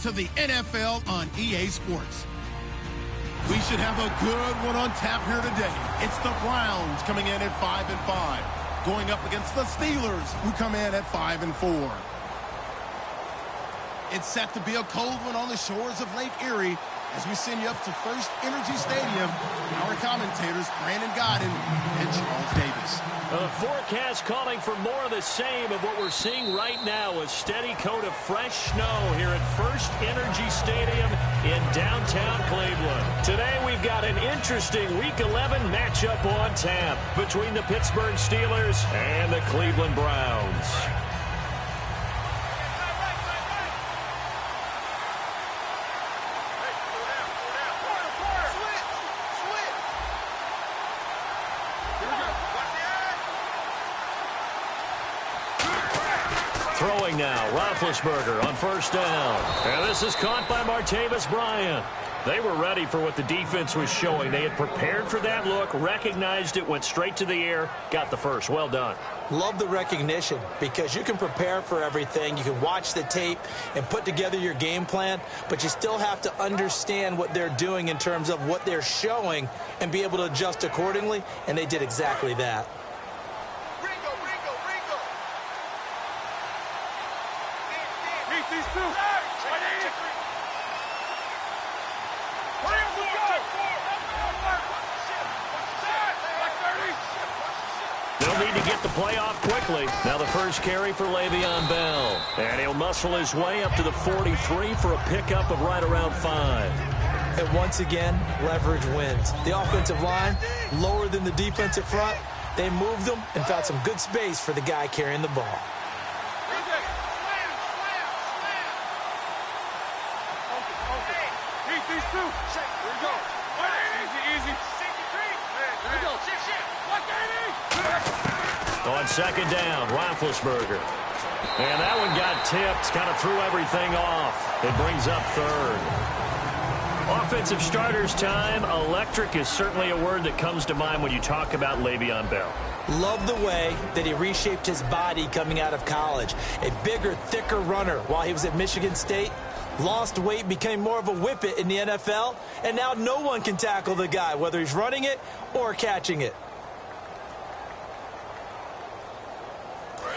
To the NFL on EA Sports. We should have a good one on tap here today. It's the Browns coming in at 5-5, going up against the Steelers, who come in at 5-4. It's set to be a cold one on the shores of Lake Erie as we send you up to First Energy Stadium. Our commentators, Brandon Godden and Charles Davis. The forecast calling for more of the same of what we're seeing right now, a steady coat of fresh snow here at First Energy Stadium in downtown Cleveland. Today we've got an interesting Week 11 matchup on tap between the Pittsburgh Steelers and the Cleveland Browns. Throwing now, Roethlisberger on first down. And this is caught by Martavis Bryant. They were ready for what the defense was showing. They had prepared for that look, recognized it, went straight to the air, got the first. Well done. Love the recognition because you can prepare for everything. You can watch the tape and put together your game plan, but you still have to understand what they're doing in terms of what they're showing and be able to adjust accordingly, and they did exactly that. They'll need to get the play off quickly. Now the first carry for Le'Veon Bell. And he'll muscle his way up to the 43 for a pickup of right around 5. And once again, leverage wins. The offensive line, lower than the defensive front. They moved them and found some good space for the guy carrying the ball. On second down, Roethlisberger. And that one got tipped, kind of threw everything off. It brings up third. Offensive starters time. Electric is certainly a word that comes to mind when you talk about Le'Veon Bell. Love the way that he reshaped his body coming out of college. A bigger, thicker runner while he was at Michigan State. Lost weight, became more of a whippet in the NFL, and now no one can tackle the guy, whether he's running it or catching it.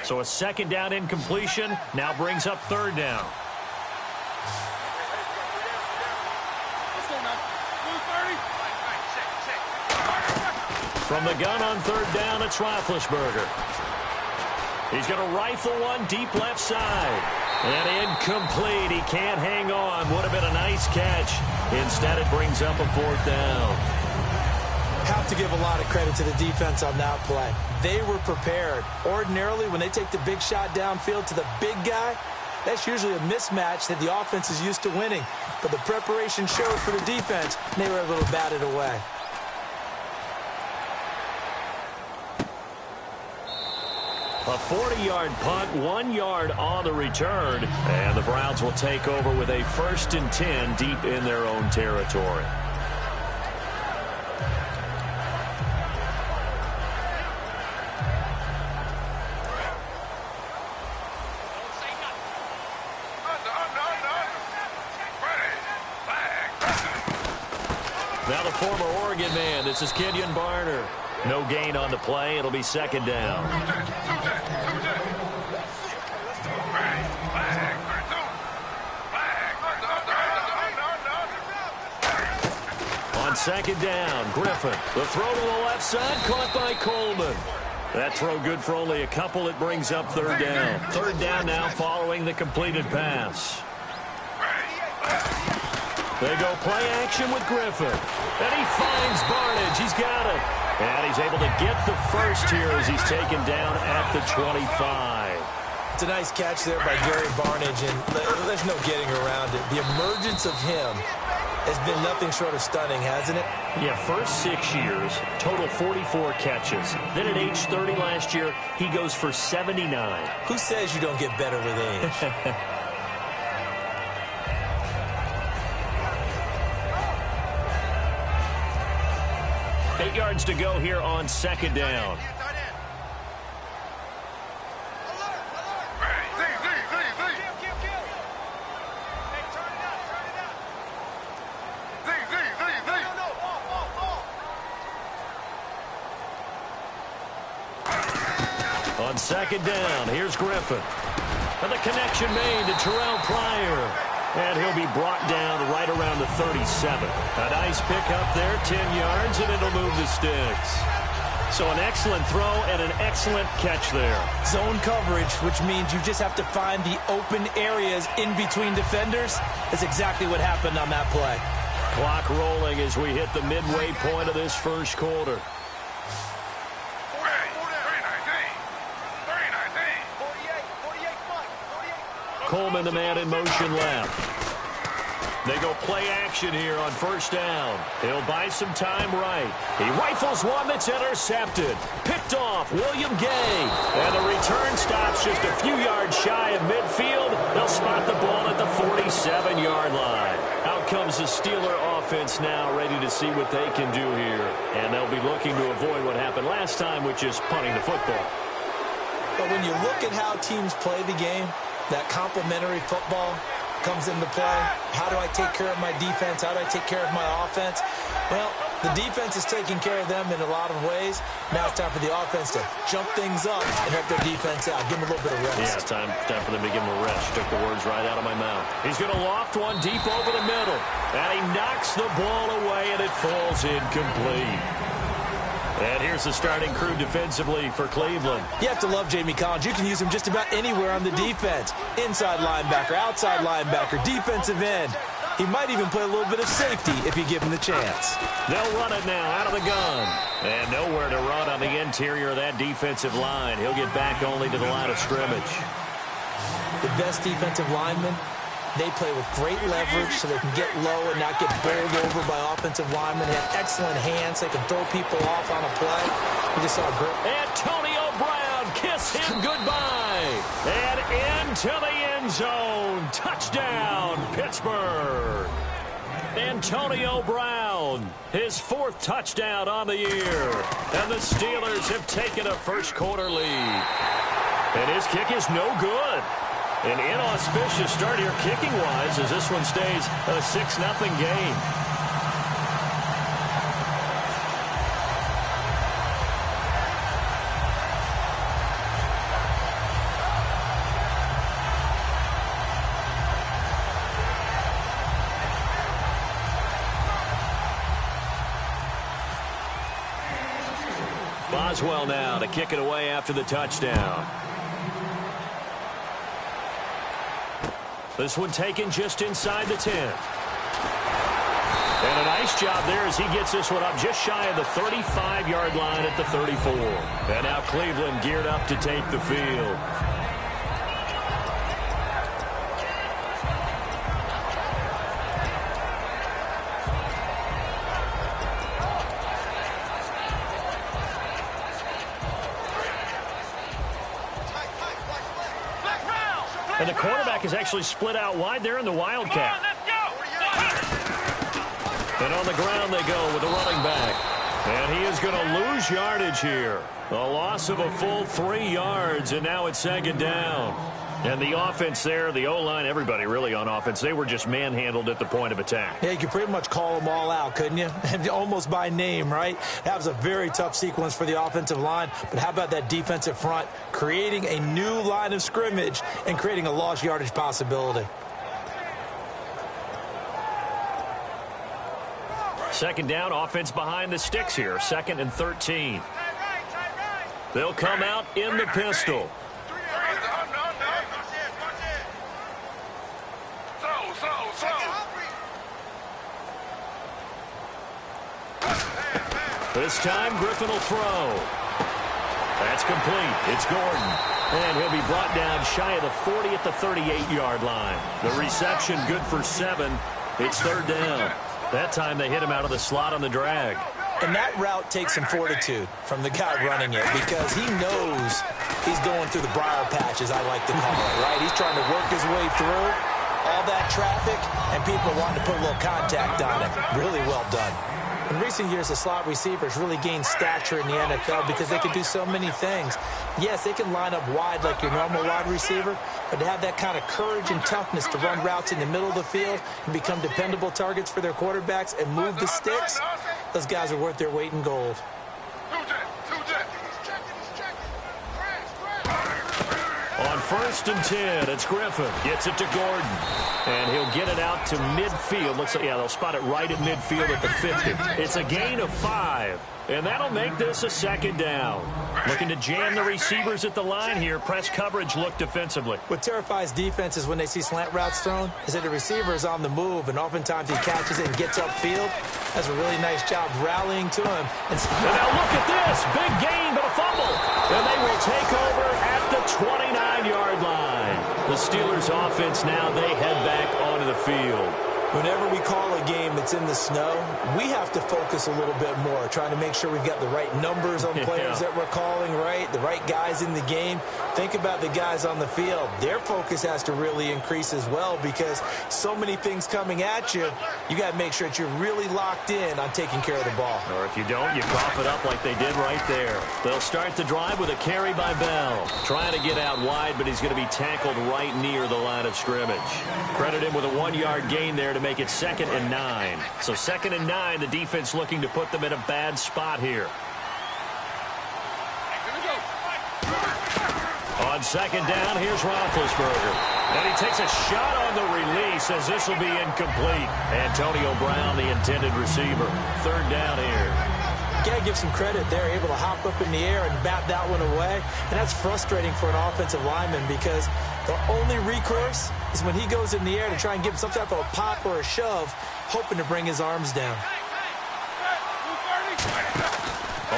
So a second down incompletion now brings up third down. From the gun on third down, it's Roethlisberger. He's going to rifle one deep left side. And incomplete. He can't hang on. Would have been a nice catch. Instead, it brings up a fourth down. Have to give a lot of credit to the defense on that play. They were prepared. Ordinarily, when they take the big shot downfield to the big guy, that's usually a mismatch that the offense is used to winning. But the preparation showed for the defense, and they were able to bat it away. A 40-yard punt, 1 yard on the return. And the Browns will take over with a 1st and 10 deep in their own territory. Now the former Oregon man, this is Kenyon Barner. No gain on the play. It'll be second down. On second down, Griffin. The throw to the left side, caught by Coleman. That throw good for only a couple. It brings up third down. Third down now following the completed pass. They go play action with Griffin. And he finds Barnage. He's got it. And he's able to get the first here as he's taken down at the 25. It's a nice catch there by Gary Barnage, and there's no getting around it. The emergence of him has been nothing short of stunning, hasn't it? Yeah, first 6 years, total 44 catches. Then at age 30 last year, he goes for 79. Who says you don't get better with age? 8 yards to go here on second down. On second down, here's Griffin. And the connection made to Terrell Pryor. And he'll be brought down right around the 37. A nice pickup there, 10 yards, and it'll move the sticks. So an excellent throw and an excellent catch there. Zone coverage, which means you just have to find the open areas in between defenders. That's exactly what happened on that play. Clock rolling as we hit the midway point of this first quarter. Coleman, the man in motion left. They go play action here on first down. He'll buy some time right. He rifles one that's intercepted. Picked off, William Gay. And the return stops just a few yards shy of midfield. They'll spot the ball at the 47-yard line. Out comes the Steeler offense now, ready to see what they can do here. And they'll be looking to avoid what happened last time, which is punting the football. But when you look at how teams play the game, that complementary football comes into play. How do I take care of my defense? How do I take care of my offense? Well, the defense is taking care of them in a lot of ways. Now it's time for the offense to jump things up and help their defense out. Give them a little bit of rest. Yeah, time for them to give them a rest. Took the words right out of my mouth. He's going to loft one deep over the middle. And he knocks the ball away, and it falls incomplete. And here's the starting crew defensively for Cleveland. You have to love Jamie Collins. You can use him just about anywhere on the defense. Inside linebacker, outside linebacker, defensive end. He might even play a little bit of safety if you give him the chance. They'll run it now out of the gun. And nowhere to run on the interior of that defensive line. He'll get back only to the line of scrimmage. The best defensive linemen, they play with great leverage so they can get low and not get bowled over by offensive linemen. They have excellent hands. They can throw people off on a play. We just saw a great... Antonio Brown, kiss him goodbye. And into the end zone. Touchdown, Pittsburgh. Antonio Brown, his fourth touchdown on the year. And the Steelers have taken a first quarter lead. And his kick is no good. An inauspicious start here kicking-wise as this one stays a 6-0 game. Boswell now to kick it away after the touchdown. This one taken just inside the 10. And a nice job there as he gets this one up just shy of the 35-yard line at the 34. And now Cleveland geared up to take the field. And the quarterback is actually split out wide there in the Wildcat. And on the ground they go with the running back. And he is going to lose yardage here. A loss of a full 3 yards, and now it's second down. And the offense there, the O-line, everybody really on offense, they were just manhandled at the point of attack. Yeah, you could pretty much call them all out, couldn't you? Almost by name, right? That was a very tough sequence for the offensive line. But how about that defensive front creating a new line of scrimmage and creating a lost yardage possibility? Second down, offense behind the sticks here. 2nd and 13. They'll come out in the pistol. This time, Griffin will throw. That's complete. It's Gordon. And he'll be brought down shy of the 40 at the 38-yard line. The reception good for 7. It's third down. That time they hit him out of the slot on the drag. And that route takes some fortitude from the guy running it because he knows he's going through the briar patch, as I like to call it, right? He's trying to work his way through all that traffic, and people wanting to put a little contact on it. Really well done. In recent years, the slot receivers really gained stature in the NFL because they can do so many things. Yes, they can line up wide like your normal wide receiver, but to have that kind of courage and toughness to run routes in the middle of the field and become dependable targets for their quarterbacks and move the sticks, those guys are worth their weight in gold. first and 10. It's Griffin. Gets it to Gordon. And he'll get it out to midfield. Looks like, yeah, they'll spot it right at midfield at the 50. It's a gain of 5. And that'll make this a second down. Looking to jam the receivers at the line here. Press coverage look defensively. What terrifies defenses when they see slant routes thrown is that the receiver is on the move, and oftentimes he catches it and gets upfield. Does a really nice job rallying to him. And now look at this. Big gain, but a fumble. And they will take over at the 29-yard line. The Steelers offense now, they head back onto the field. Whenever we call a game that's in the snow, we have to focus a little bit more, trying to make sure we've got the right numbers on players that we're calling, right? The right guys in the game. Think about the guys on the field. Their focus has to really increase as well because so many things coming at you, you got to make sure that you're really locked in on taking care of the ball. Or if you don't, you cough it up like they did right there. They'll start the drive with a carry by Bell. Trying to get out wide, but he's going to be tackled right near the line of scrimmage. Credit him with a 1-yard gain there to make it 2nd and 9. So 2nd and 9, the defense looking to put them in a bad spot here. On 2nd down, here's Roethlisberger. And he takes a shot on the release as this will be incomplete. Antonio Brown, the intended receiver. 3rd down here. You got to give some credit. They're able to hop up in the air and bat that one away. And that's frustrating for an offensive lineman because the only recourse is when he goes in the air to try and give some type of a pop or a shove, hoping to bring his arms down.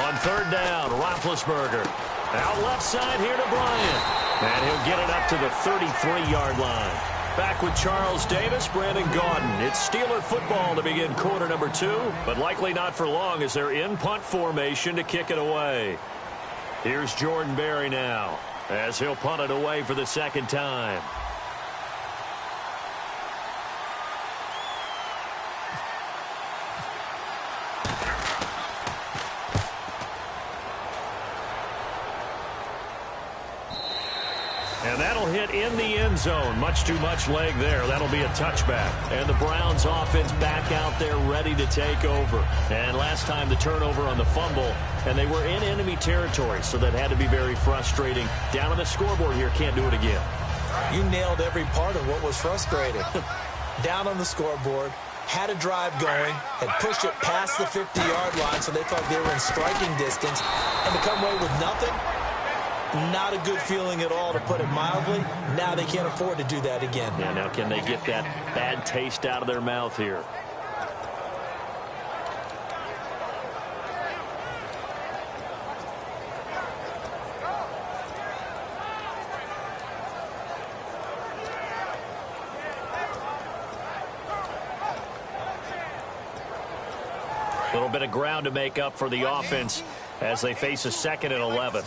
On 3rd down, Roethlisberger. Out left side here to Bryant. And he'll get it up to the 33-yard line. Back with Charles Davis, Brandon Gaudin. It's Steeler football to begin quarter number 2, but likely not for long as they're in punt formation to kick it away. Here's Jordan Berry now as he'll punt it away for the 2nd time. And that'll hit in the end zone. Much too much leg there. That'll be a touchback. And the Browns offense back out there ready to take over. And last time the turnover on the fumble, and they were in enemy territory, so that had to be very frustrating. Down on the scoreboard here, can't do it again. You nailed every part of what was frustrating. Down on the scoreboard, had a drive going, had pushed it past the 50-yard line, so they thought they were in striking distance, and to come away with nothing, not a good feeling at all, to put it mildly. Now they can't afford to do that again. Yeah, now can they get that bad taste out of their mouth here? A little bit of ground to make up for the offense as they face a 2nd and 11.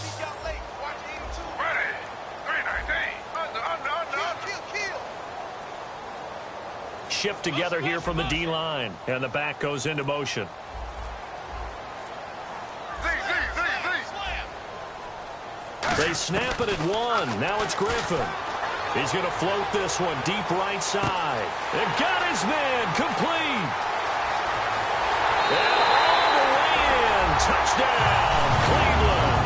Shift together here from the D-line, and the back goes into motion. They snap it at 1. Now it's Griffin. He's going to float this one deep right side. And got his man complete. And all the way in. Touchdown, Cleveland.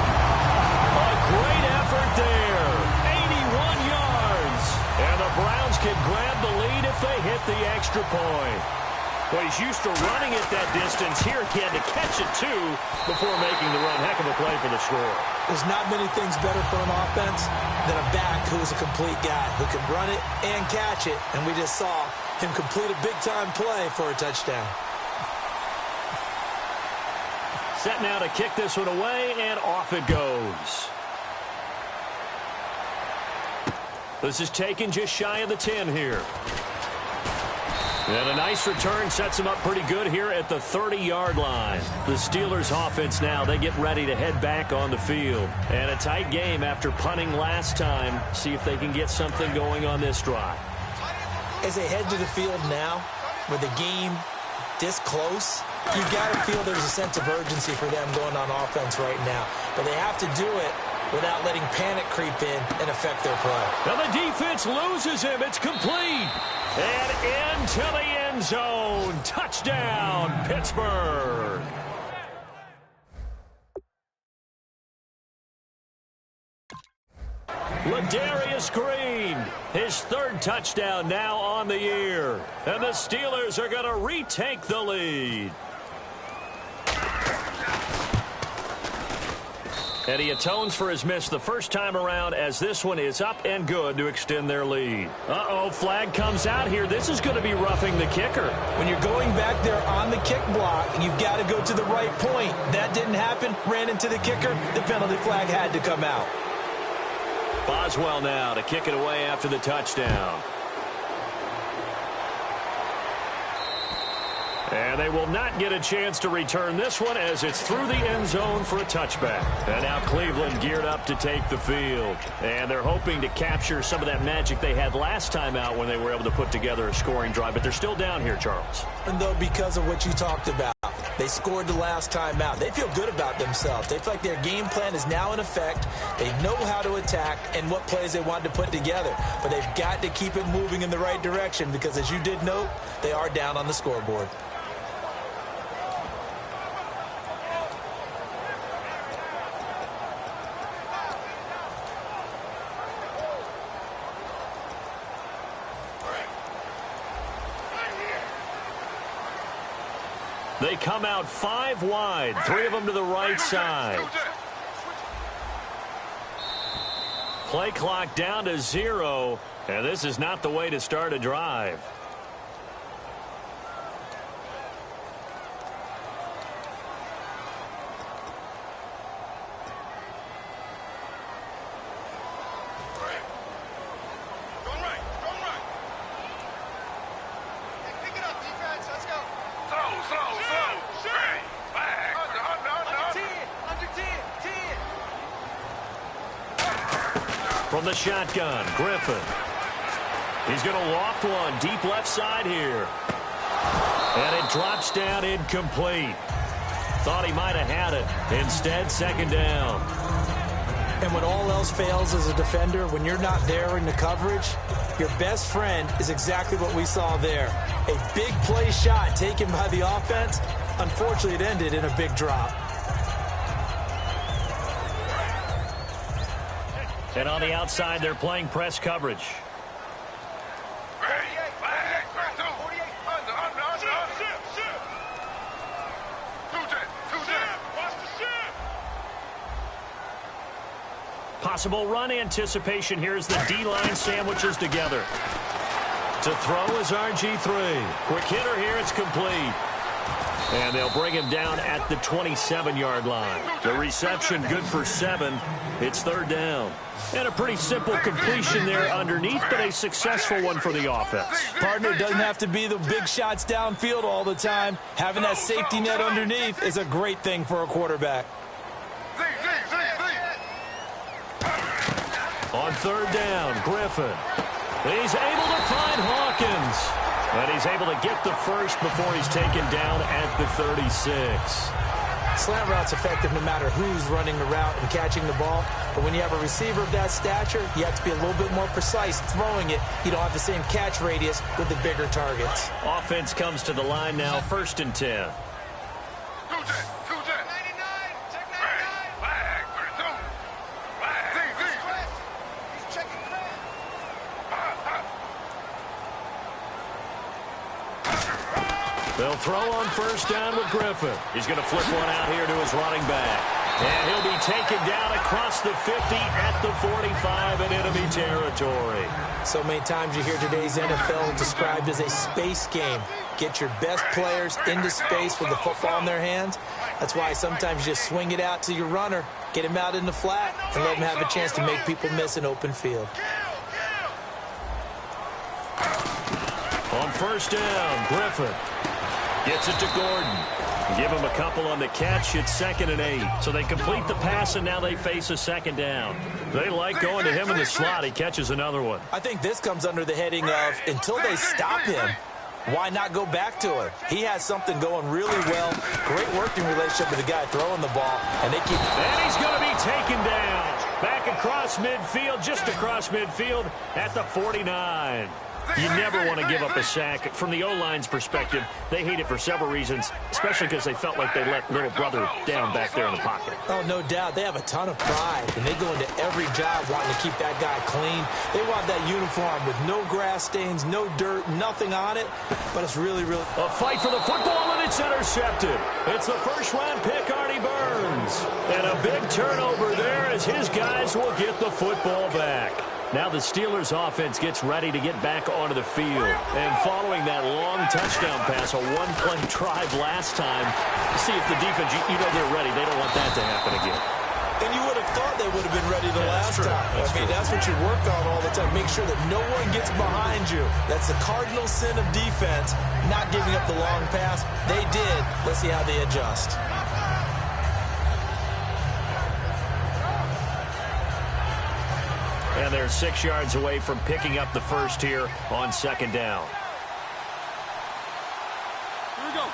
A great effort there. 81 yards. And the Browns can grab the lead if they hit the extra point. Well, he's used to running it that distance. Here he had to catch it, too, before making the run. Heck of a play for the score. There's not many things better for an offense than a back who is a complete guy who can run it and catch it. And we just saw him complete a big-time play for a touchdown. Set now to kick this one away, and off it goes. This is taken just shy of the 10 here. And a nice return sets them up pretty good here at the 30-yard line. The Steelers offense now, they get ready to head back on the field. And a tight game after punting last time. See if they can get something going on this drive. As they head to the field now, with the game this close, you got to feel there's a sense of urgency for them going on offense right now. But they have to do it without letting panic creep in and affect their play. Now the defense loses him. It's complete. And into the end zone. Touchdown, Pittsburgh. Ladarius Green, his third touchdown now on the year. And the Steelers are going to retake the lead. And he atones for his miss the first time around as this one is up and good to extend their lead. Uh-oh, flag comes out here. This is going to be roughing the kicker. When you're going back there on the kick block, you've got to go to the right point. That didn't happen. Ran into the kicker. The penalty flag had to come out. Boswell now to kick it away after the touchdown. And they will not get a chance to return this one as it's through the end zone for a touchback. And now Cleveland geared up to take the field. And they're hoping to capture some of that magic they had last time out when they were able to put together a scoring drive. But they're still down here, Charles. And though because of what you talked about, they scored the last time out. They feel good about themselves. They feel like their game plan is now in effect. They know how to attack and what plays they want to put together. But they've got to keep it moving in the right direction because, as you did note, they are down on the scoreboard. They come out 5 wide, 3 of them to the right side. Play clock down to 0, and this is not the way to start a drive. From the shotgun, Griffin. He's going to loft one deep left side here. And it drops down incomplete. Thought he might have had it. Instead, second down. And when all else fails as a defender, when you're not there in the coverage, your best friend is exactly what we saw there. A big play shot taken by the offense. Unfortunately, it ended in a big drop. And on the outside, they're playing press coverage. Possible run anticipation. Here's the D-line sandwiches together. To throw is RG3. Quick hitter here. It's complete. And they'll bring him down at the 27-yard line. The reception good for 7. It's third down. And a pretty simple completion there underneath, but a successful one for the offense. Partner, doesn't have to be the big shots downfield all the time. Having that safety net underneath is a great thing for a quarterback. On third down, Griffin. He's able to find Hawkins. And he's able to get the first before he's taken down at the 36. Slant route's effective no matter who's running the route and catching the ball. But when you have a receiver of that stature, you have to be a little bit more precise throwing it. You don't have the same catch radius with the bigger targets. Offense comes to the line now, 1st and 10. They'll throw on first down with Griffin. He's going to flip one out here to his running back. And he'll be taken down across the 50 at the 45 in enemy territory. So many times you hear today's NFL described as a space game. Get your best players into space with the football in their hands. That's why sometimes you just swing it out to your runner, get him out in the flat, and let him have a chance to make people miss an open field. On first down, Griffin gets it to Gordon. Give him a couple on the catch. It's 2nd and 8. So they complete the pass, and now they face a second down. They like going to him in the slot. He catches another one. I think this comes under the heading of until they stop him, why not go back to it? He has something going really well. Great working relationship with the guy throwing the ball, and they keep. And he's going to be taken down. Back across midfield, just across midfield at the 49. You never want to give up a sack. From the O-line's perspective, they hate it for several reasons, especially because they felt like they let little brother down back there in the pocket. Oh, no doubt. They have a ton of pride, and they go into every job wanting to keep that guy clean. They want that uniform with no grass stains, no dirt, nothing on it, but it's really, really... A fight for the football, and it's intercepted. It's the first-round pick, Artie Burns. And a big turnover there as his guys will get the football back. Now the Steelers offense gets ready to get back onto the field. And following that long touchdown pass, a one-play drive last time, see if the defense, you know they're ready. They don't want that to happen again. And you would have thought they would have been ready the last time. That's what you work on all the time. Make sure that no one gets behind you. That's the cardinal sin of defense, not giving up the long pass. They did. Let's see how they adjust. And they're 6 yards away from picking up the first here on second down. Here we go.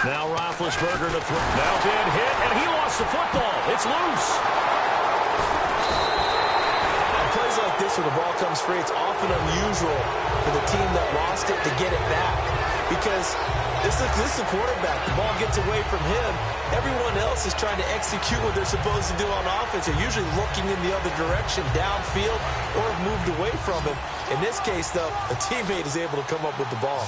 Now Roethlisberger to throw. Now being hit, and he lost the football. It's loose. On plays like this where the ball comes free, it's often unusual for the team that lost it to get it back. Because this is a quarterback. The ball gets away from him. Everyone else is trying to execute what they're supposed to do on offense. They're usually looking in the other direction, downfield, or have moved away from him. In this case, though, a teammate is able to come up with the ball.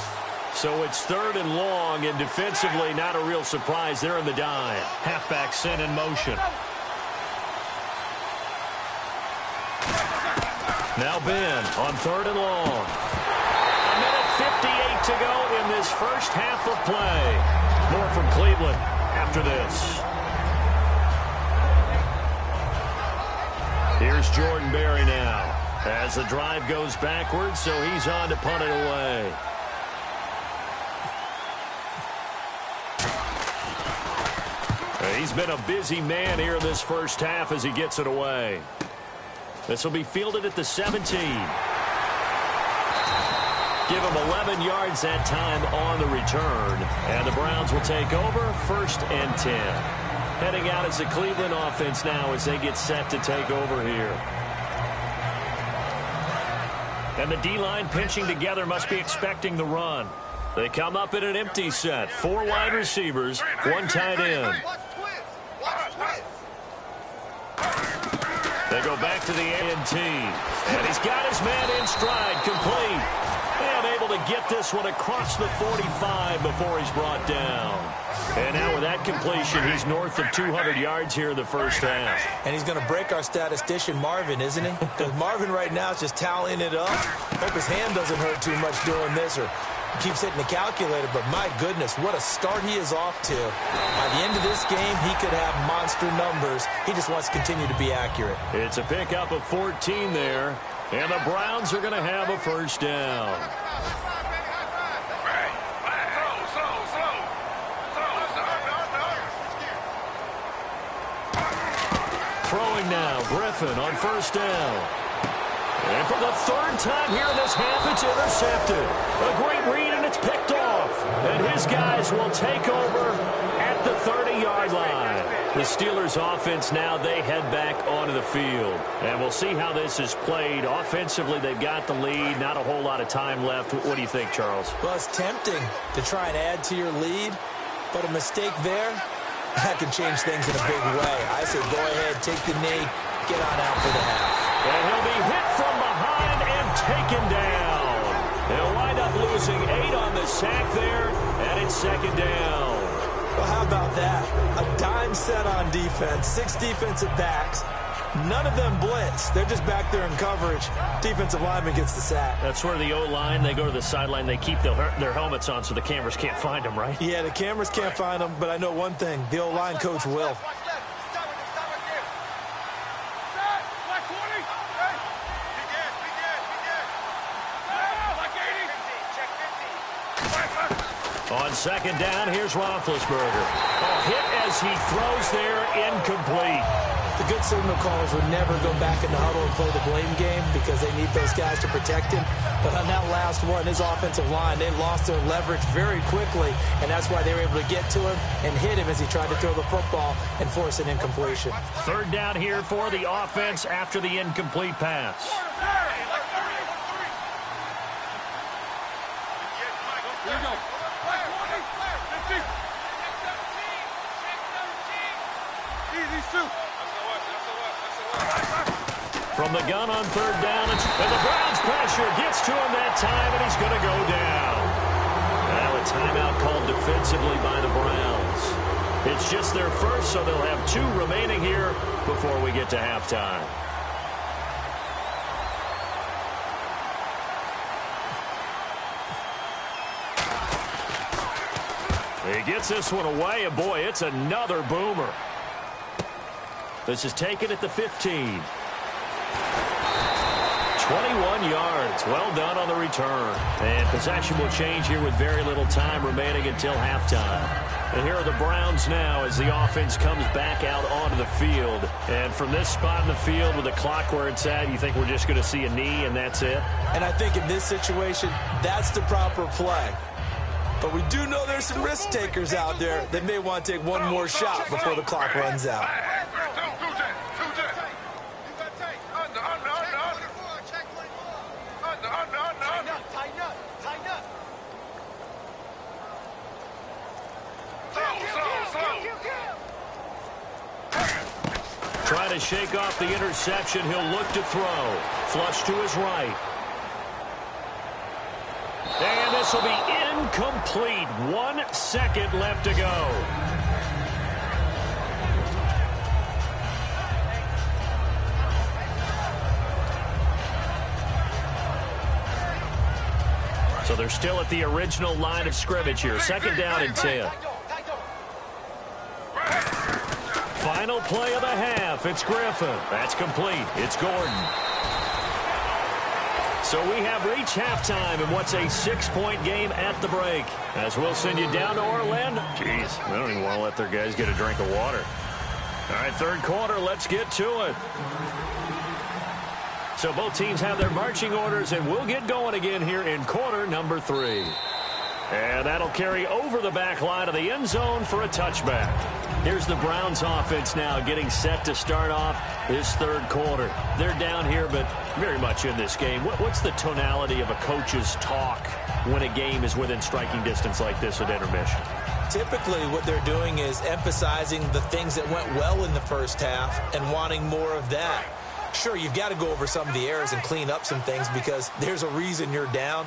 So it's third and long, and defensively not a real surprise. They're in the dime. Halfback sent in motion. Now Ben on third and long. 1:58 to go in this first half of play. More from Cleveland after this. Here's Jordan Berry now as the drive goes backwards, so he's on to punt it away. He's been a busy man here in this first half as he gets it away. This will be fielded at the 17. Give him 11 yards that time on the return. And the Browns will take over, 1st and 10. Heading out as the Cleveland offense now as they get set to take over here. And the D-line pinching together must be expecting the run. They come up in an empty set. 4 wide receivers, 1 tight end. They go back to the A&T. And he's got his man in stride, complete. And able to get this one across the 45 before he's brought down. And now with that completion, he's north of 200 yards here in the first half. And he's going to break our statistician, Marvin, isn't he? Because Marvin right now is just tallying it up. Hope his hand doesn't hurt too much doing this or keeps hitting the calculator. But my goodness, what a start he is off to. By the end of this game, he could have monster numbers. He just wants to continue to be accurate. It's a pickup of 14 there. And the Browns are going to have a first down. Throwing now, Griffin on first down. And for the 3rd time here in this half, it's intercepted. A great read, and it's picked off. And his guys will take over at the 30-yard line. The Steelers offense now, they head back onto the field. And we'll see how this is played. Offensively, they've got the lead. Not a whole lot of time left. What do you think, Charles? Well, it's tempting to try and add to your lead, but a mistake there, that can change things in a big way. I say go ahead, take the knee, get on out for the half. And he'll be hit from behind and taken down. They'll wind up losing 8 on the sack there, and it's 2nd down. Well, how about that? A dime set on defense, 6 defensive backs. None of them blitz. They're just back there in coverage. Defensive lineman gets the sack. That's where the O-line, they go to the sideline, they keep their helmets on so the cameras can't find them, right? Yeah, the cameras can't find them, but I know one thing. The O-line coach will. On 2nd down, here's Roethlisberger. A hit as he throws there, incomplete. The good signal callers would never go back in the huddle and play the blame game because they need those guys to protect him. But on that last one, his offensive line, they lost their leverage very quickly, and that's why they were able to get to him and hit him as he tried to throw the football and force an incompletion. 3rd down here for the offense after the incomplete pass. From the gun on third down, and the Browns pressure gets to him that time, and he's going to go down. Now a timeout called defensively by the Browns. It's just their first, so they'll have 2 remaining here before we get to halftime. He gets this one away, and boy, it's another boomer. This is taken at the 15. 21 yards. Well done on the return. And possession will change here with very little time remaining until halftime. And here are the Browns now as the offense comes back out onto the field. And from this spot in the field with the clock where it's at, you think we're just going to see a knee and that's it? And I think in this situation, that's the proper play. But we do know there's some risk takers out there that may want to take one more shot before the clock runs out. Trying to shake off the interception. He'll look to throw. Flush to his right. And this will be incomplete. 1 second left to go. So they're still at the original line of scrimmage here. Second down and 10. Final play of the half. It's Griffin. That's complete. It's Gordon. So we have reached halftime in what's a 6-point game at the break. As we'll send you down to Orlando. Jeez, they don't even want to let their guys get a drink of water. All right, third quarter, let's get to it. So both teams have their marching orders, and we'll get going again here in quarter number 3. And that'll carry over the back line of the end zone for a touchback. Here's the Browns offense now getting set to start off this third quarter. They're down here, but very much in this game. What's the tonality of a coach's talk when a game is within striking distance like this at intermission? Typically, what they're doing is emphasizing the things that went well in the first half and wanting more of that. Sure, you've got to go over some of the errors and clean up some things because there's a reason you're down.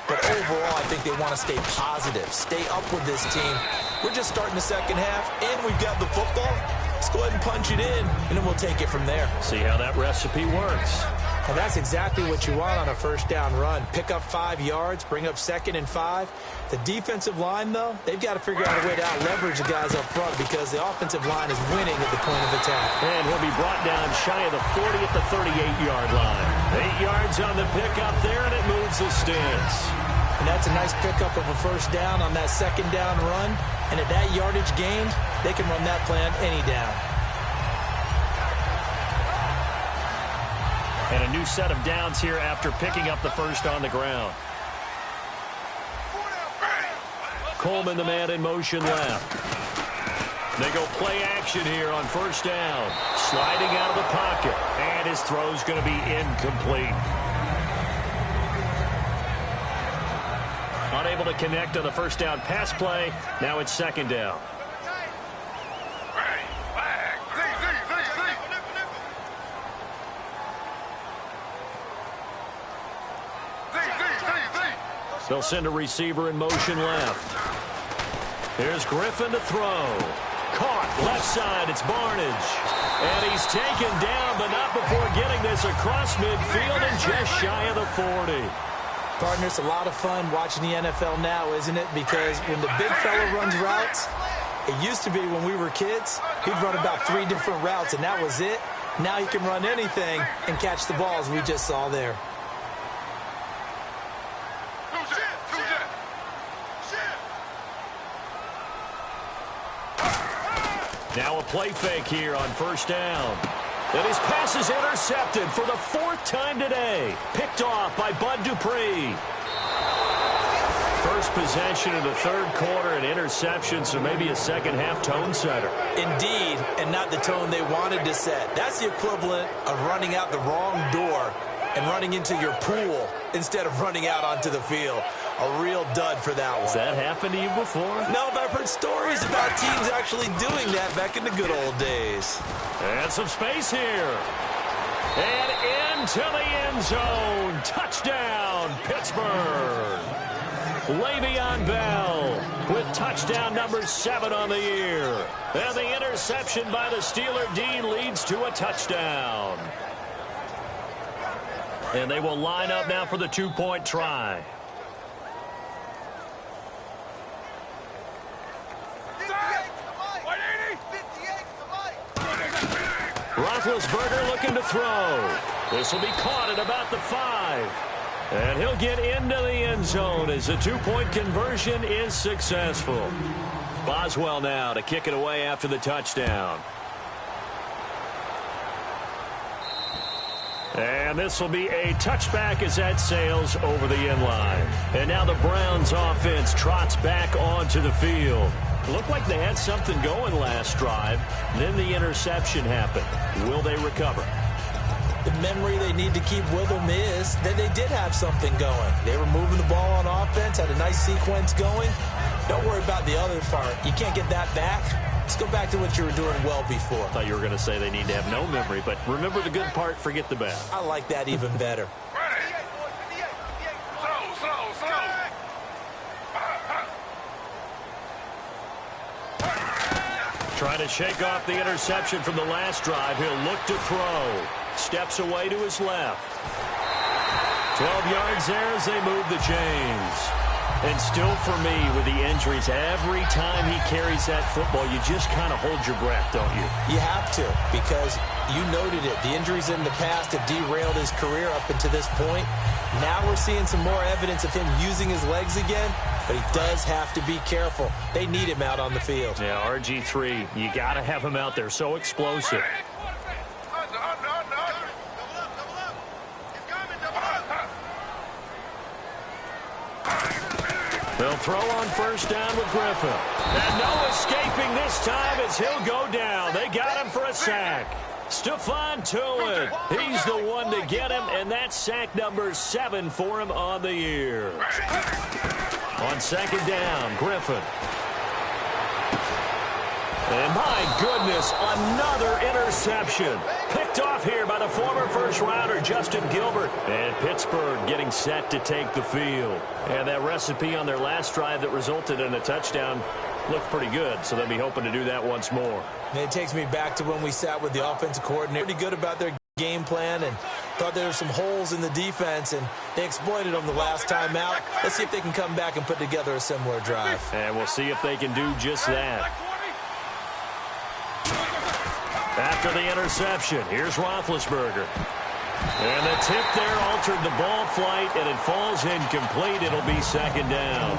But overall, I think they want to stay positive, stay up with this team. We're just starting the second half, and we've got the football. Let's go ahead and punch it in, and then we'll take it from there. See how that recipe works. And that's exactly what you want on a first down run. Pick up 5 yards, bring up 2nd and 5. The defensive line, though, they've got to figure out a way to out-leverage the guys up front because the offensive line is winning at the point of attack. And he'll be brought down shy of the 40 at the 38-yard line. 8 yards on the pickup there, and it moves the sticks. And that's a nice pickup of a first down on that second down run. And at that yardage gained, they can run that play on any down. And a new set of downs here after picking up the first on the ground. Coleman, the man in motion left. They go play action here on first down. Sliding out of the pocket. And his throw's going to be incomplete. Unable to connect on the first down pass play. Now it's second down. They'll send a receiver in motion left. Here's Griffin to throw. Caught left side. It's Barnage. And he's taken down, but not before getting this across midfield and just shy of the 40. Partner, it's a lot of fun watching the NFL now, isn't it? Because when the big fella runs routes, it used to be when we were kids, he'd run about 3 different routes, and that was it. Now he can run anything and catch the balls we just saw there. Now a play fake here on first down. And his pass is intercepted for the 4th time today. Picked off by Bud Dupree. First possession of the third quarter, an interception, so maybe a second half tone setter. Indeed, and not the tone they wanted to set. That's the equivalent of running out the wrong door and running into your pool instead of running out onto the field. A real dud for that one. Has that happened to you before? No, but I've heard stories about teams actually doing that back in the good old days. And some space here. And into the end zone. Touchdown, Pittsburgh. Le'Veon Bell with touchdown number 7 on the year. And the interception by the Steeler D leads to a touchdown. And they will line up now for the 2-point try. Roethlisberger looking to throw. This will be caught at about the 5. And he'll get into the end zone as the 2-point conversion is successful. Boswell now to kick it away after the touchdown. And this will be a touchback as that sails over the end line. And now the Browns offense trots back onto the field. Looked like they had something going last drive. Then the interception happened. Will they recover? The memory they need to keep with them is that they did have something going. They were moving the ball on offense, had a nice sequence going. Don't worry about the other part. You can't get that back. Let's go back to what you were doing well before. I thought you were going to say they need to have no memory, but remember the good part, forget the bad. I like that even better. Trying to shake off the interception from the last drive. He'll look to throw. Steps away to his left. 12 yards there as they move the chains. And still for me, with the injuries, every time he carries that football, you just kind of hold your breath, don't you? You have to, because you noted it. The injuries in the past have derailed his career up until this point. Now we're seeing some more evidence of him using his legs again, but he does have to be careful. They need him out on the field. Yeah, RG3, you got to have him out there. So explosive. They'll throw on first down with Griffin. And no escaping this time as he'll go down. They got him for a sack. Stephon Tuitt, he's the one to get him, and that's sack number 7 for him on the year. On second down, Griffin. And my goodness, another interception. Picked off here by the former first-rounder, Justin Gilbert. And Pittsburgh getting set to take the field. And that recipe on their last drive that resulted in a touchdown looked pretty good, so they'll be hoping to do that once more. And it takes me back to when we sat with the offensive coordinator. Pretty good about their game plan and thought there were some holes in the defense, and they exploited them the last time out. Let's see if they can come back and put together a similar drive. And we'll see if they can do just that. After the interception, here's Roethlisberger. And the tip there altered the ball flight, and it falls incomplete. It'll be second down.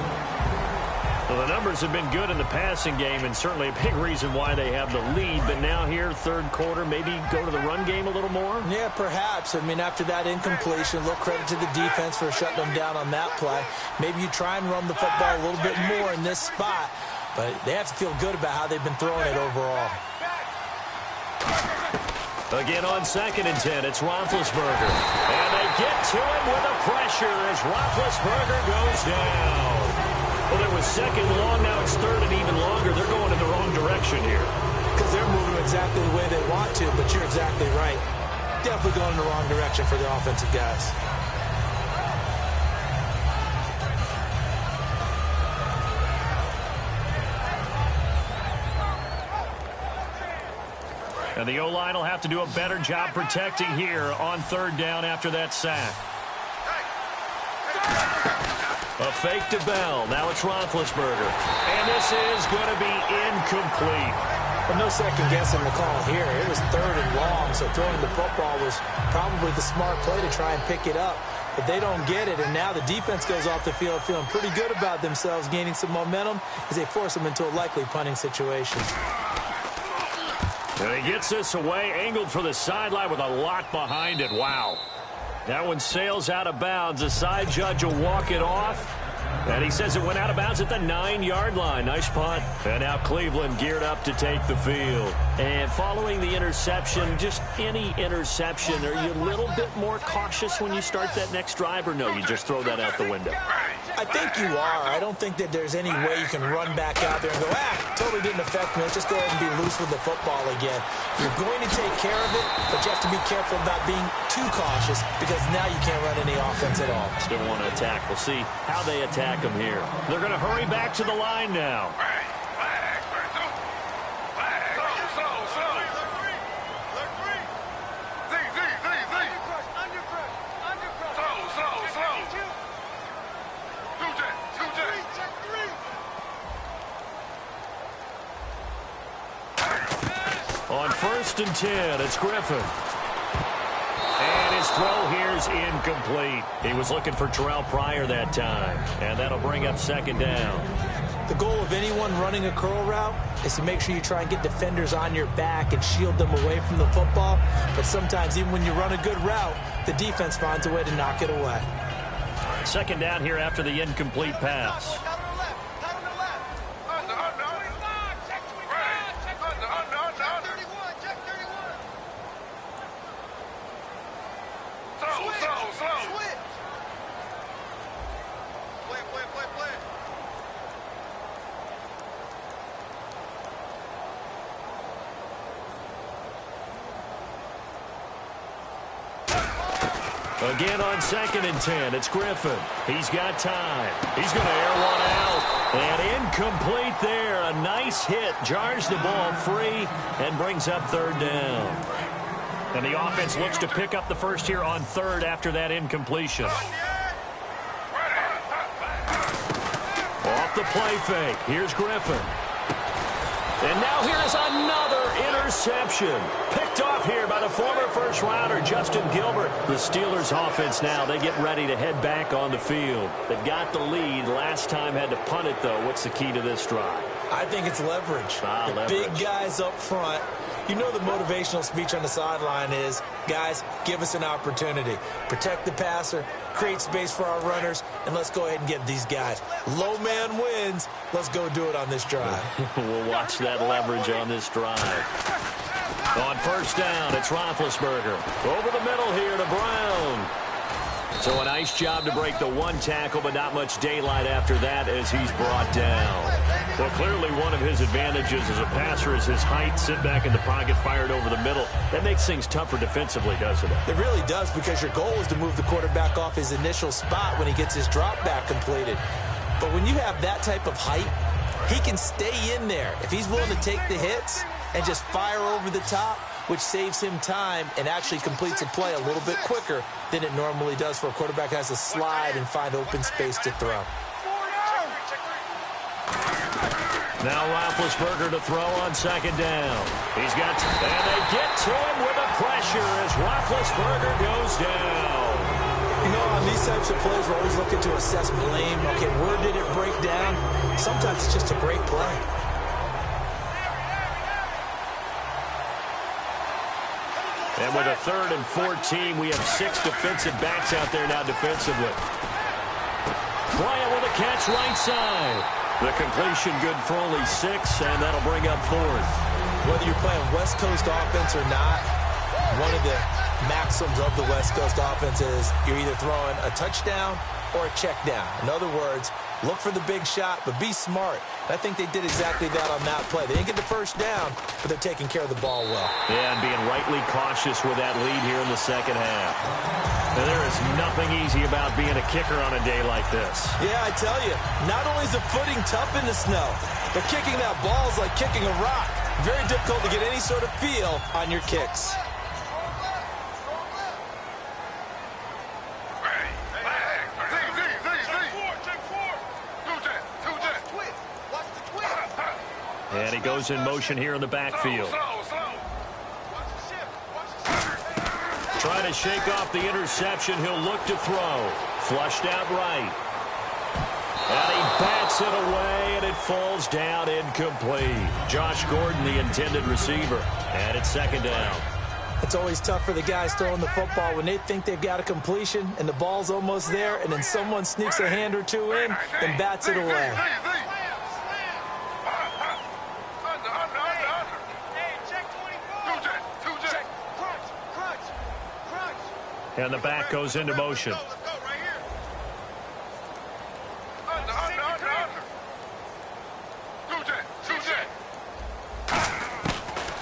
Well, the numbers have been good in the passing game, and certainly a big reason why they have the lead. But now here, third quarter, maybe go to the run game a little more? Yeah, perhaps. I mean, after that incompletion, a little credit to the defense for shutting them down on that play. Maybe you try and run the football a little bit more in this spot, but they have to feel good about how they've been throwing it overall. Again on 2nd and 10, it's Roethlisberger. And they get to him with a pressure as Roethlisberger goes down. Well, it was second long, now it's third and even longer. They're going in the wrong direction here. Because they're moving exactly the way they want to, but you're exactly right. Definitely going in the wrong direction for the offensive guys. And the O-line will have to do a better job protecting here on third down after that sack. A fake to Bell. Now it's Roethlisberger. And this is going to be incomplete. But no second guessing the call here. It was third and long, so throwing the football was probably the smart play to try and pick it up. But they don't get it, and now the defense goes off the field feeling pretty good about themselves, gaining some momentum as they force them into a likely punting situation. And he gets this away, angled for the sideline with a lot behind it. Wow. That one sails out of bounds. The side judge will walk it off. And he says it went out of bounds at the 9-yard line. Nice punt. And now Cleveland geared up to take the field. And following the interception, just any interception, are you a little bit more cautious when you start that next drive, or no, you just throw that out the window? I think you are. I don't think that there's any way you can run back out there and go, totally didn't affect me. Let's just go ahead and be loose with the football again. You're going to take care of it, but you have to be careful about being too cautious because now you can't run any offense at all. Still want to attack. We'll see how they attack them here. They're going to hurry back to the line now. On 1st and 10, it's Griffin. And his throw here's incomplete. He was looking for Terrell Pryor that time. And that'll bring up 2nd down. The goal of anyone running a curl route is to make sure you try and get defenders on your back and shield them away from the football. But sometimes, even when you run a good route, the defense finds a way to knock it away. 2nd down here after the incomplete pass. Again on 2nd and 10, it's Griffin. He's got time. He's going to air one out. And incomplete there. A nice hit. Jars the ball free and brings up 3rd down. And the offense looks to pick up the first here on 3rd after that incompletion. Off the play fake. Here's Griffin. And now here's another interception. Picked off here by the former first-rounder, Justin Gilbert. The Steelers' offense now, they get ready to head back on the field. They've got the lead. Last time had to punt it, though. What's the key to this drive? I think it's leverage. The big guys up front. You know the motivational speech on the sideline is, guys, give us an opportunity. Protect the passer, create space for our runners, and let's go ahead and get these guys. Low man wins. Let's go do it on this drive. We'll watch that leverage on this drive. On 1st down, it's Roethlisberger. Over the middle here to Brown. So a nice job to break the 1 tackle, but not much daylight after that as he's brought down. Well, clearly one of his advantages as a passer is his height. Sit back in the pocket, fired over the middle. That makes things tougher defensively, doesn't it? It really does, because your goal is to move the quarterback off his initial spot when he gets his drop back completed. But when you have that type of height, he can stay in there. If he's willing to take the hits and just fire over the top, which saves him time and actually completes a play a little bit quicker than it normally does for a quarterback who has to slide and find open space to throw. Now Roethlisberger to throw on 2nd down. He's got, and they get to him with a pressure as Roethlisberger goes down. You know, on these types of plays, we're always looking to assess blame. Okay, where did it break down? Sometimes it's just a great play. And with a 3rd and 14, we have 6 defensive backs out there now defensively. Bryant with a catch right side. The completion good for only 6, and that'll bring up 4th. Whether you're playing West Coast offense or not, one of the maxims of the West Coast offense is you're either throwing a touchdown or a check down. In other words, look for the big shot, but be smart. I think they did exactly that on that play. They didn't get the first down, but they're taking care of the ball well. Yeah, and being rightly cautious with that lead here in the 2nd half. Now, there is nothing easy about being a kicker on a day like this. Yeah, I tell you, not only is the footing tough in the snow, but kicking that ball is like kicking a rock. Very difficult to get any sort of feel on your kicks. And he goes in motion here in the backfield. Trying to shake off the interception. He'll look to throw. Flushed out right. And he bats it away, and it falls down incomplete. Josh Gordon, the intended receiver. And it's 2nd down. It's always tough for the guys throwing the football when they think they've got a completion and the ball's almost there, and then someone sneaks a hand or two in and bats it away. And the back goes into motion.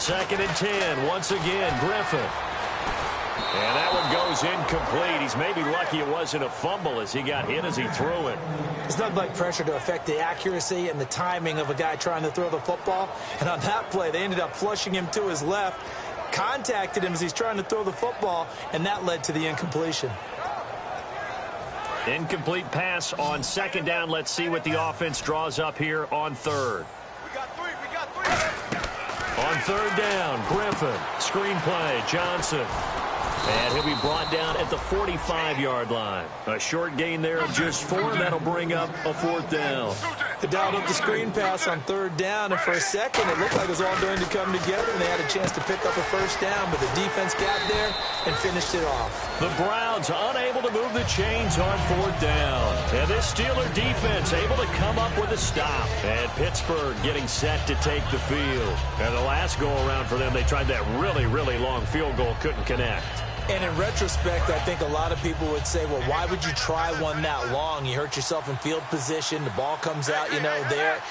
2nd and 10. Once again, Griffin. And that one goes incomplete. He's maybe lucky it wasn't a fumble as he got hit as he threw it. It's nothing like pressure to affect the accuracy and the timing of a guy trying to throw the football. And on that play, they ended up flushing him to his left, contacted him as he's trying to throw the football, and that led to the incompletion. Incomplete pass on 2nd down. Let's see what the offense draws up here on 3rd. We got three. On 3rd down, Griffin. Screen play, Johnson. And he'll be brought down at the 45-yard line. A short gain there of just 4. That'll bring up a 4th down. They dialed up the screen pass on 3rd down, and for a second, it looked like it was all going to come together, and they had a chance to pick up a 1st down, but the defense got there and finished it off. The Browns unable to move the chains on 4th down. And this Steeler defense able to come up with a stop. And Pittsburgh getting set to take the field. And the last go-around for them, they tried that really, really long field goal, couldn't connect. And in retrospect, I think a lot of people would say, well, why would you try one that long? You hurt yourself in field position. The ball comes out, there.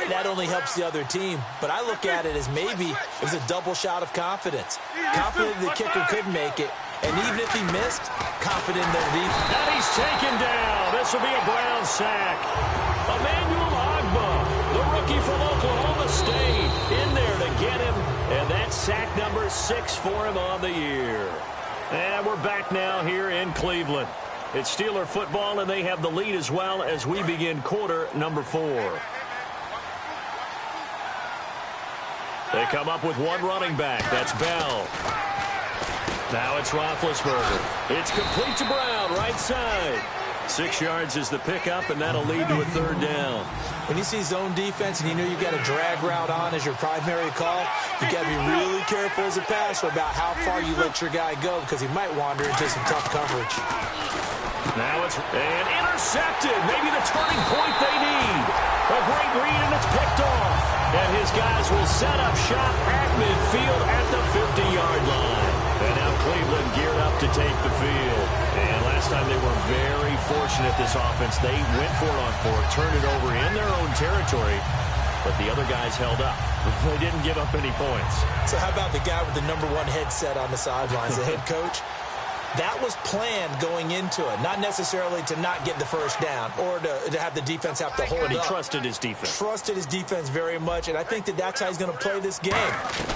That only helps the other team. But I look at it as maybe it was a double shot of confidence. Confident the kicker could make it. And even if he missed, confident in their defense. And he's taken down. This will be a Brown sack. Emmanuel Ogbah, the rookie from Oklahoma State, in there to get him. And that's sack number 6 for him on the year. And we're back now here in Cleveland. It's Steeler football, and they have the lead as well as we begin quarter number 4. They come up with one running back. That's Bell. Now it's Roethlisberger. It's complete to Brown, right side. 6 yards is the pickup, and that'll lead to a 3rd down. When you see zone defense and you know you've got a drag route on as your primary call, you've got to be really careful as a passer about how far you let your guy go because he might wander into some tough coverage. Now it's intercepted. Maybe the turning point they need. A great read, and it's picked off. And his guys will set up shop at midfield at the 50-yard line. And now Cleveland geared up to take the field. And last time they were very fortunate, this offense. They went for it on 4, turned it over in their own territory, but the other guys held up. They didn't give up any points. So how about the guy with the number 1 headset on the sidelines, the head coach? That was planned going into it, not necessarily to not get the 1st down or to have the defense have to hold up. But he trusted his defense. Trusted his defense very much, and I think that's how he's going to play this game.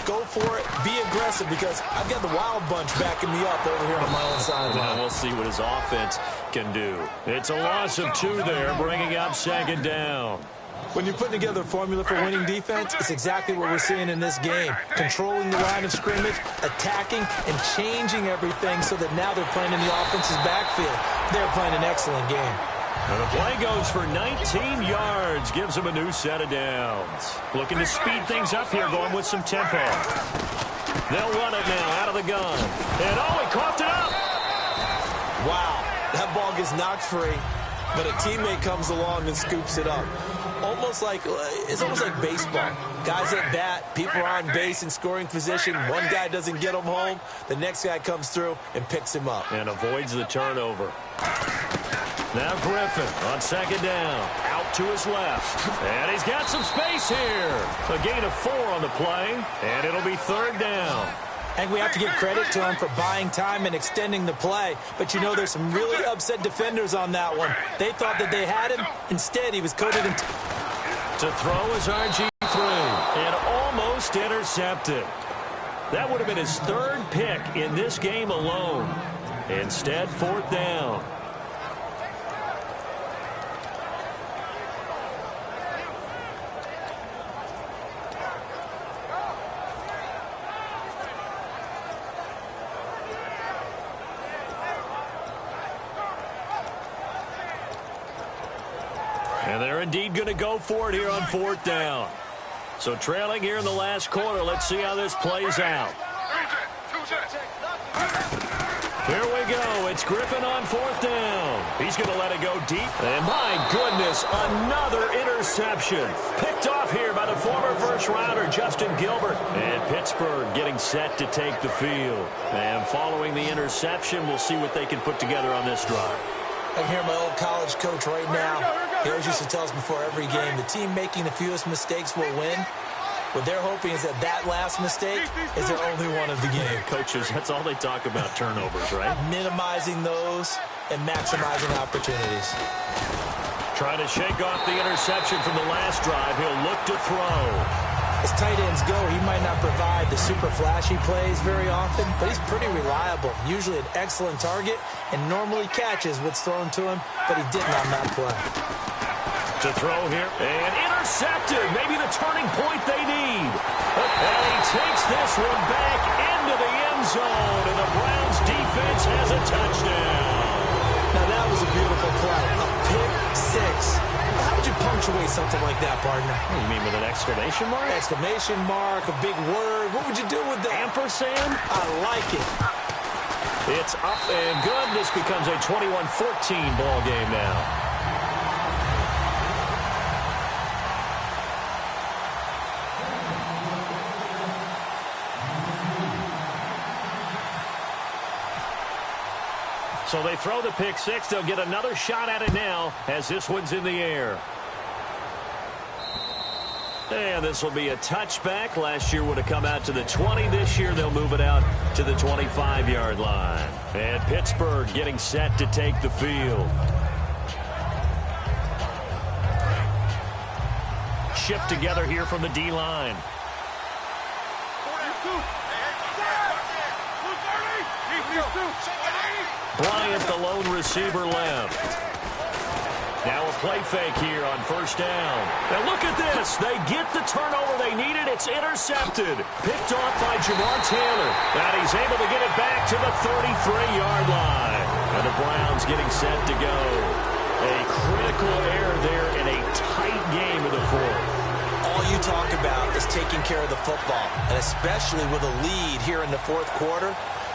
Go for it, be aggressive, because I've got the wild bunch backing me up over here on my own sideline. Well, we'll see what his offense can do. It's a loss of 2 there, bringing up 2nd down. When you're putting together a formula for winning defense, it's exactly what we're seeing in this game. Controlling the line of scrimmage, attacking, and changing everything so that now they're playing in the offense's backfield. They're playing an excellent game. And the play goes for 19 yards, gives them a new set of downs. Looking to speed things up here, going with some tempo. They'll run it now out of the gun. And he coughed it up. Wow, that ball gets knocked free, but a teammate comes along and scoops it up. It's almost like baseball. Guys at bat, people are on base in scoring position. One guy doesn't get him home. The next guy comes through and picks him up. And avoids the turnover. Now Griffin on 2nd down. Out to his left. And he's got some space here. A gain of 4 on the play. And it'll be 3rd down. I think we have to give credit to him for buying time and extending the play. But there's some really upset defenders on that one. They thought that they had him. Instead, he was coated in... To throw is RG3. And almost intercepted. That would have been his 3rd pick in this game alone. Instead, 4th down. And they're indeed going to go for it here on 4th down. So trailing here in the last quarter. Let's see how this plays out. Here we go. It's Griffin on 4th down. He's going to let it go deep. And my goodness, another interception. Picked off here by the former first-rounder, Justin Gilbert. And Pittsburgh getting set to take the field. And following the interception, we'll see what they can put together on this drive. I hear my old college coach right now. He always used to tell us before every game, the team making the fewest mistakes will win. What they're hoping is that last mistake is their only one of the game. Coaches, that's all they talk about, turnovers, right? Minimizing those and maximizing opportunities. Trying to shake off the interception from the last drive. He'll look to throw. As tight ends go, he might not provide the super flashy plays very often, but he's pretty reliable. Usually an excellent target and normally catches what's thrown to him, but he didn't on that play. To throw here, and intercepted. Maybe the turning point they need. And he takes this one back into the end zone, and the Browns defense has a touchdown. Now that was a beautiful play. A pick six. How would you punctuate something like that, partner? What do you mean, with an exclamation mark? Exclamation mark, a big word. What would you do with that? Ampersand? I like it. It's up and good. This becomes a 21-14 ball game now. So they throw the pick six. They'll get another shot at it now as this one's in the air. And this will be a touchback. Last year would have come out to the 20. This year they'll move it out to the 25-yard line. And Pittsburgh getting set to take the field. Shift together here from the D-line. Bryant, the lone receiver, left. Now a play fake here on first down. And look at this. They get the turnover they needed. It's intercepted. Picked off by Jamar Taylor. And he's able to get it back to the 33-yard line. And the Browns getting set to go. A critical error there in a tight game of the fourth. All you talk about is taking care of the football, and especially with a lead here in the fourth quarter.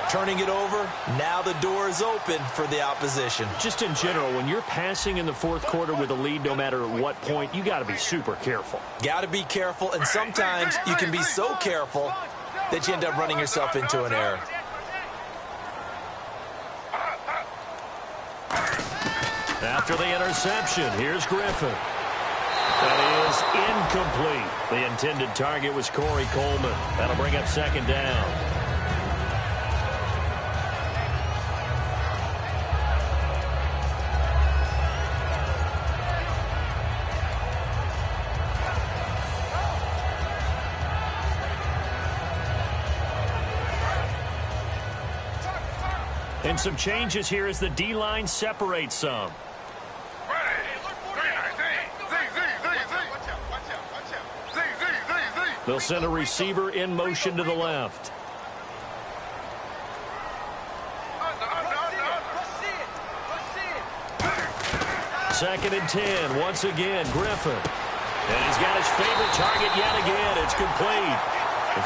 Turning it over, now the door is open for the opposition. Just in general, when you're passing in the fourth quarter with a lead, no matter at what point, you got to be super careful. Got to be careful, and sometimes you can be so careful that you end up running yourself into an error. After the interception, here's Griffin. That is incomplete. The intended target was Corey Coleman. That'll bring up second down. And some changes here as the D-line separates some. They'll send a receiver in motion to the left. Second and 10. Once again, Griffin. And he's got his favorite target yet again. It's complete.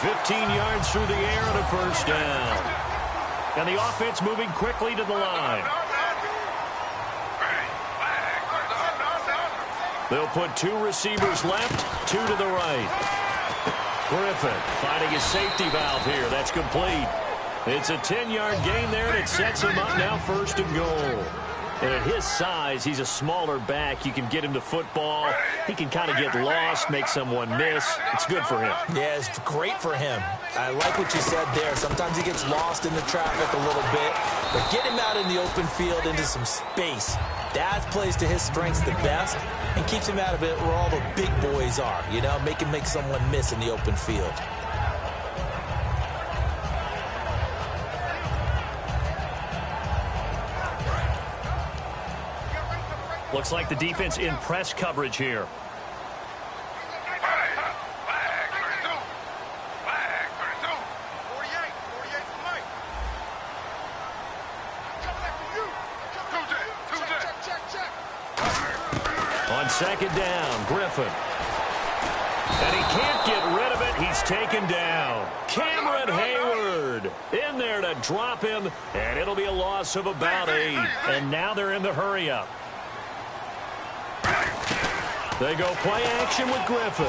15 yards through the air and a first down. And the offense moving quickly to the line. They'll put two receivers left, two to the right. Griffin finding his safety valve here. That's complete. It's a 10-yard gain there, and it sets him up now first and goal. And at his size, he's a smaller back. You can get him to football. He can kind of get lost, make someone miss. It's good for him. Yeah, it's great for him. I like what you said there. Sometimes he gets lost in the traffic a little bit. But get him out in the open field into some space. That plays to his strengths the best and keeps him out of it where all the big boys are. You know, make someone miss in the open field. Looks like the defense in press coverage here. On second down, Griffin. And he can't get rid of it. He's taken down. Cameron Hayward in there to drop him, and it'll be a loss of about 8. And now they're in the hurry-up. They go play action with Griffin.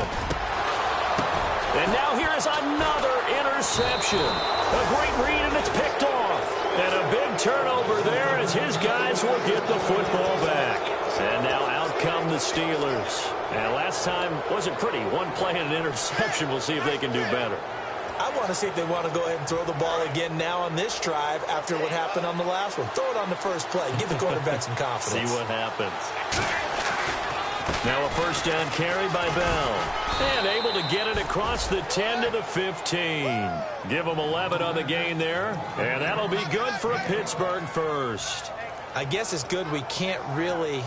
And now here is another interception. A great read, and it's picked off. And a big turnover there as his guys will get the football back. And now out come the Steelers. And last time wasn't pretty. One play and an interception. We'll see if they can do better. I want to see if they want to go ahead and throw the ball again now on this drive after what happened on the last one. Throw it on the first play. Give the quarterback some confidence. See what happens. Now a first down carry by Bell. And able to get it across the 10 to the 15. Give them 11 on the gain there. And that'll be good for a Pittsburgh first. I guess it's good we can't really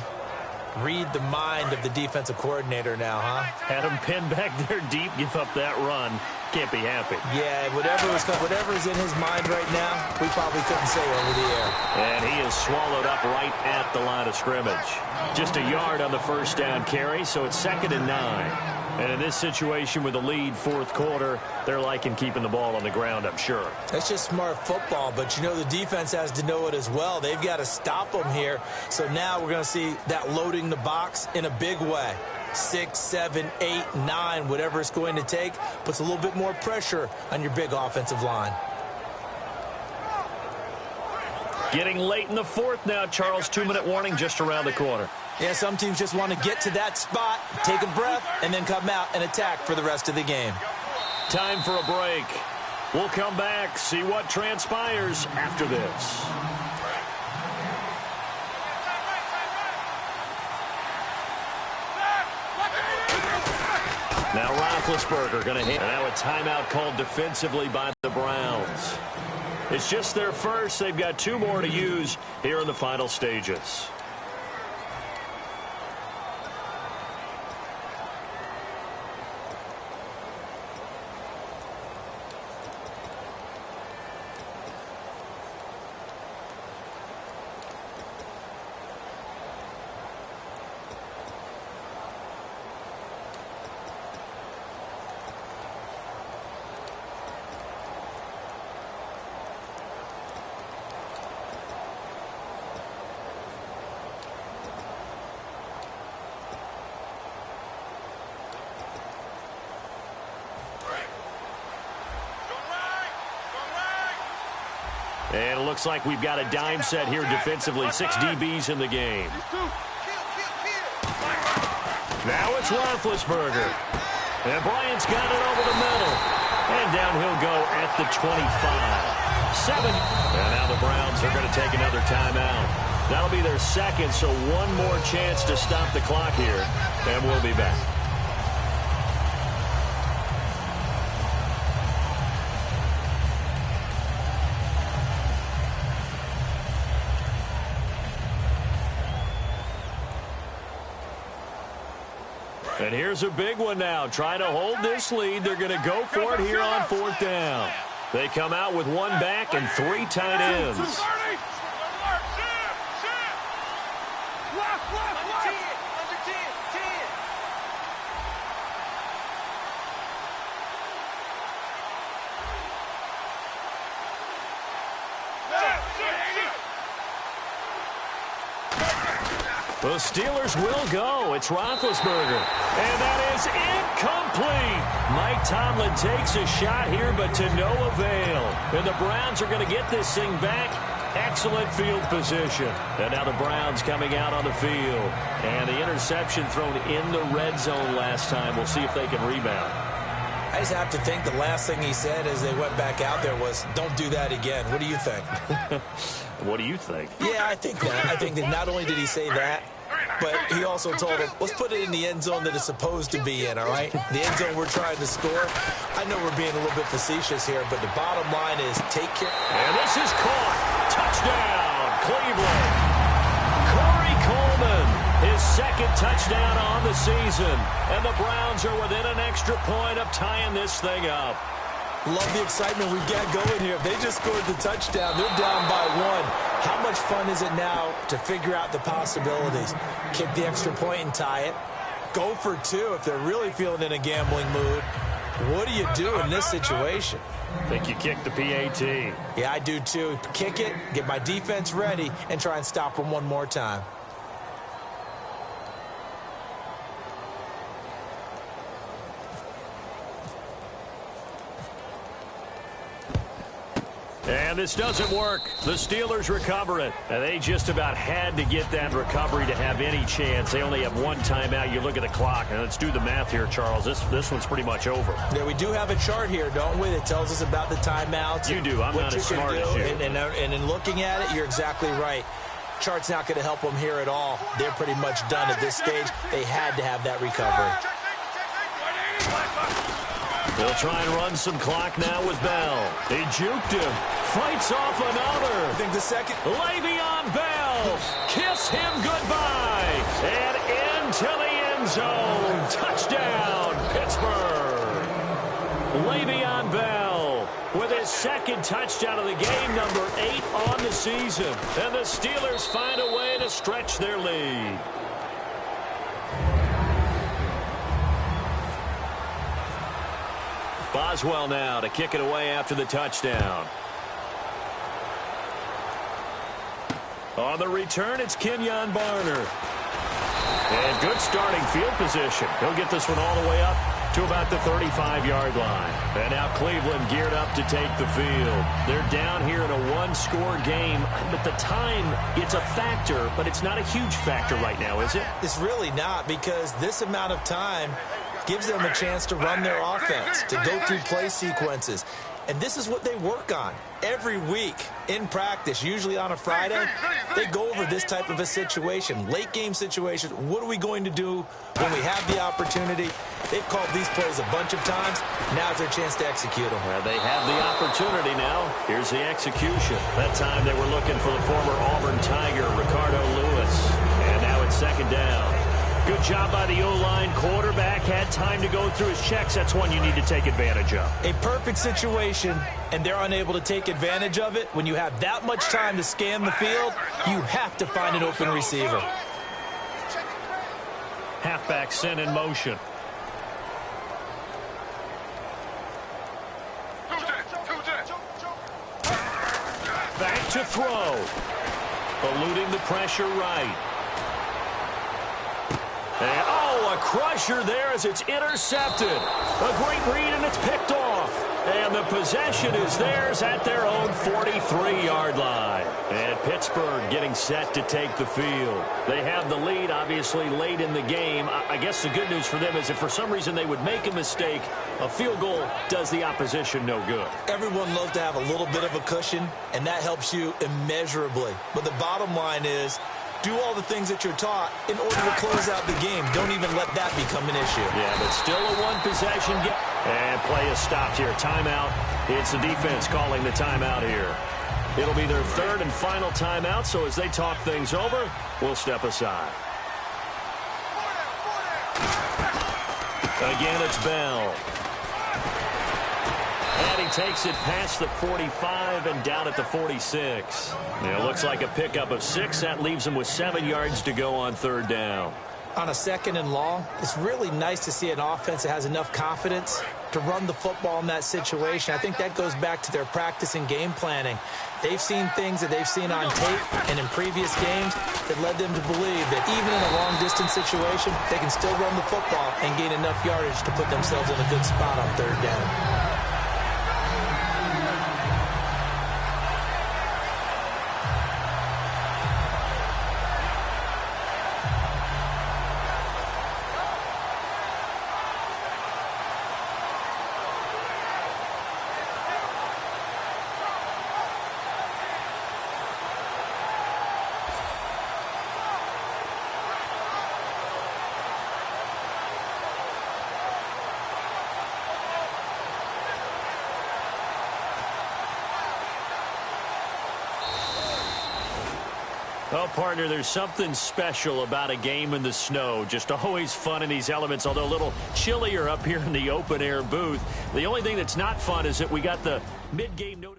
read the mind of the defensive coordinator now, huh? Had him pinned back there deep, give up that run. Can't be happy. Yeah, whatever's in his mind right now, we probably couldn't say over the air. And he is swallowed up right at the line of scrimmage. Just a yard on the first down carry, so it's 2nd and 9. And in this situation with the lead fourth quarter, they're liking keeping the ball on the ground, I'm sure. That's just smart football, but you know the defense has to know it as well. They've got to stop them here. So now we're going to see that loading the box in a big way. 6, 7, 8, 9, whatever it's going to take, puts a little bit more pressure on your big offensive line. Getting late in the fourth now, Charles. 2-minute warning just around the corner. Yeah, some teams just want to get to that spot, take a breath, and then come out and attack for the rest of the game. Time for a break. We'll come back, see what transpires after this. Now Roethlisberger going to hit. Now a timeout called defensively by the Browns. It's just their first. They've got 2 more to use here in the final stages. And it looks like we've got a dime set here defensively. 6 DBs in the game. Now it's Roethlisberger. And Bryant's got it over the middle. And down he'll go at the 25. 7. And now the Browns are going to take another timeout. That'll be their second, so one more chance to stop the clock here. And we'll be back. And here's a big one now. Trying to hold this lead. They're going to go for it here on 4th down. They come out with 1 back and 3 tight ends. The Steelers will go. It's Roethlisberger. And that is incomplete. Mike Tomlin takes a shot here, but to no avail. And the Browns are going to get this thing back. Excellent field position. And now the Browns coming out on the field. And the interception thrown in the red zone last time. We'll see if they can rebound. I just have to think the last thing he said as they went back out there was, don't do that again. What do you think? What do you think? Yeah, I think that. I think that not only did he say that, but he also told him, let's put it in the end zone that it's supposed to be in, all right? The end zone we're trying to score. I know we're being a little bit facetious here, but the bottom line is take care. And this is caught. Touchdown, Cleveland. Corey Coleman, his 2nd touchdown on the season. And the Browns are within an extra point of tying this thing up. Love the excitement we've got going here. They just scored the touchdown. They're down by 1. How much fun is it now to figure out the possibilities? Kick the extra point and tie it. Go for 2 if they're really feeling in a gambling mood. What do you do in this situation? I think you kick the PAT. Yeah, I do too. Kick it, get my defense ready, and try and stop them one more time. And this doesn't work. The Steelers recover it. And they just about had to get that recovery to have any chance. They only have one timeout. You look at the clock, and let's do the math here, Charles. This one's pretty much over. Yeah, we do have a chart here, don't we, that tells us about the timeouts. You do. I'm not as smart as you. And in looking at it, you're exactly right. Chart's not going to help them here at all. They're pretty much done at this stage. They had to have that recovery. They'll try and run some clock now with Bell. He juked him. Fights off another. I think the second. Le'Veon Bell. Kiss him goodbye. And into the end zone. Touchdown, Pittsburgh. Le'Veon Bell with his second touchdown of the game, number 8 on the season. And the Steelers find a way to stretch their lead. Boswell now to kick it away after the touchdown. On the return, it's Kenyon Barner. And good starting field position. He'll get this one all the way up to about the 35-yard line. And now Cleveland geared up to take the field. They're down here in a one-score game. But the time, it's a factor, but it's not a huge factor right now, is it? It's really not, because this amount of time gives them a chance to run their offense, to go through play sequences. And this is what they work on every week in practice, usually on a Friday. They go over this type of a situation, late-game situation. What are we going to do when we have the opportunity? They've called these plays a bunch of times. Now's their chance to execute them. They have the opportunity now. Here's the execution. That time they were looking for the former Auburn Tiger, Ricardo Lewis. And now it's second down. Good job by the O-line. Quarterback had time to go through his checks. That's one you need to take advantage of. A perfect situation, and they're unable to take advantage of it. When you have that much time to scan the field, you have to find an open receiver. Halfback sent in motion. Back to throw. Eluding the pressure right. And, a crusher there as it's intercepted. A great read, and it's picked off. And the possession is theirs at their own 43-yard line. And Pittsburgh getting set to take the field. They have the lead, obviously, late in the game. I guess the good news for them is if for some reason they would make a mistake, a field goal does the opposition no good. Everyone loves to have a little bit of a cushion, and that helps you immeasurably. But the bottom line is, do all the things that you're taught in order to close out the game. Don't even let that become an issue. Yeah, but still a one-possession game. And play is stopped here. Timeout. It's the defense calling the timeout here. It'll be their third and final timeout, so as they talk things over, we'll step aside. Again, it's Bell. And he takes it past the 45 and down at the 46. It looks like a pickup of 6. That leaves him with 7 yards to go on third down. On a second and long, it's really nice to see an offense that has enough confidence to run the football in that situation. I think that goes back to their practice and game planning. They've seen things that they've seen on tape and in previous games that led them to believe that even in a long-distance situation, they can still run the football and gain enough yardage to put themselves in a good spot on third down. Well, partner, there's something special about a game in the snow. Just always fun in these elements, although a little chillier up here in the open-air booth. The only thing that's not fun is that we got the mid-game notification.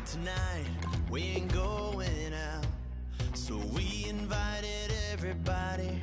But tonight, we ain't going out. So we invited everybody